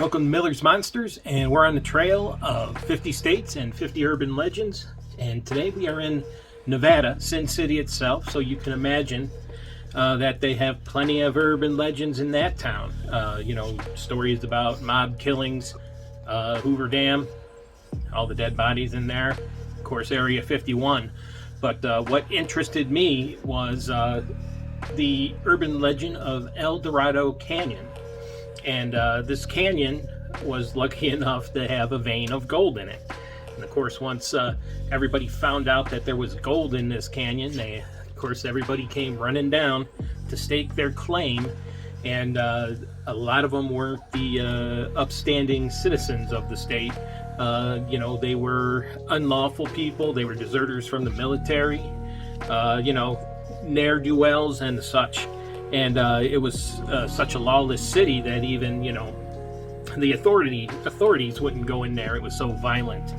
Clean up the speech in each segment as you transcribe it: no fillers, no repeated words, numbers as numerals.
Welcome to Miller's Monsters, and we're on the trail of 50 states and 50 urban legends. And today we are in Nevada, Sin City itself, so you can imagine that they have plenty of urban legends in that town. Stories about mob killings, Hoover Dam, all the dead bodies in there, of course Area 51. But what interested me was the urban legend of El Dorado Canyon. And this canyon was lucky enough to have a vein of gold in it. And of course, once everybody found out that there was gold in this canyon, everybody came running down to stake their claim. And a lot of them weren't the upstanding citizens of the state. They were unlawful people. They were deserters from the military, ne'er-do-wells and such. And it was such a lawless city that even, the authorities wouldn't go in there. It was so violent.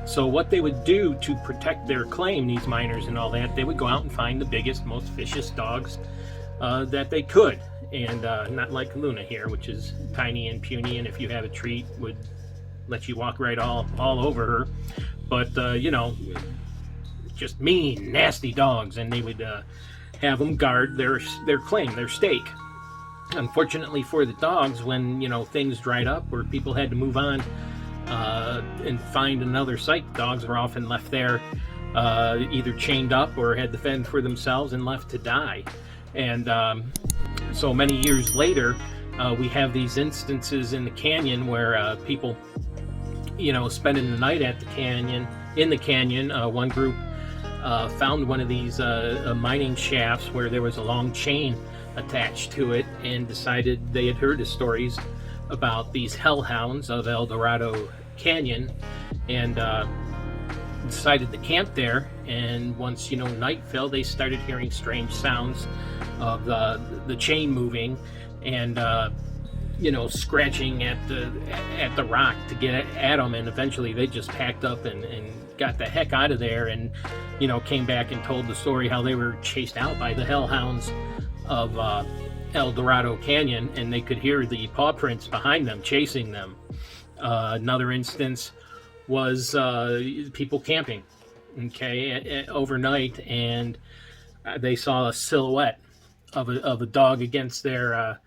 So what they would do to protect their claim, these miners and all that, they would go out and find the biggest, most vicious dogs that they could. And not like Luna here, which is tiny and puny, and if you have a treat, would let you walk right all over her. But, just mean, nasty dogs, and they would have them guard their claim, their stake. Unfortunately for the dogs, when things dried up or people had to move on and find another site, dogs were often left there either chained up or had to fend for themselves and left to die. And so many years later, we have these instances in the canyon where people spending the night at the canyon. One group found one of these mining shafts where there was a long chain attached to it, and decided they had heard the stories about these hellhounds of El Dorado Canyon, and decided to camp there. And once night fell, they started hearing strange sounds of the chain moving and scratching at the rock to get at them. And eventually they just packed up and got the heck out of there, and came back and told the story how they were chased out by the hellhounds of El Dorado Canyon, and they could hear the paw prints behind them chasing them. Another instance was people camping overnight, and they saw a silhouette of a dog against their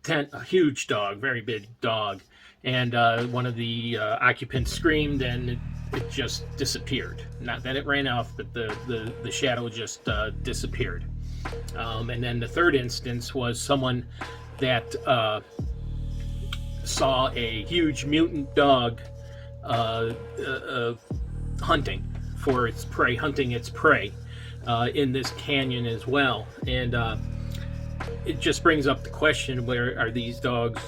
tent, a huge dog, very big dog, and one of the occupants screamed, and it just disappeared. Not that it ran off, but the shadow just disappeared. And then the third instance was someone that saw a huge mutant dog hunting its prey in this canyon as well. And it just brings up the question, where are these dogs,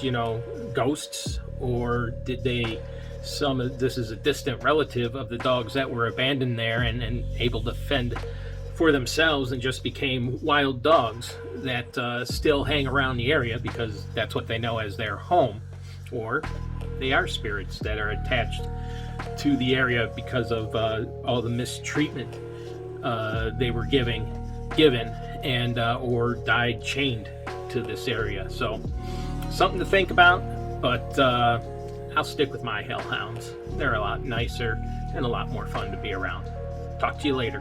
ghosts, or did this is a distant relative of the dogs that were abandoned there and able to fend for themselves, and just became wild dogs that still hang around the area because that's what they know as their home, or they are spirits that are attached to the area because of all the mistreatment they were given and or died chained to this area. So something to think about, but I'll stick with my hellhounds. They're a lot nicer and a lot more fun to be around. Talk to you later.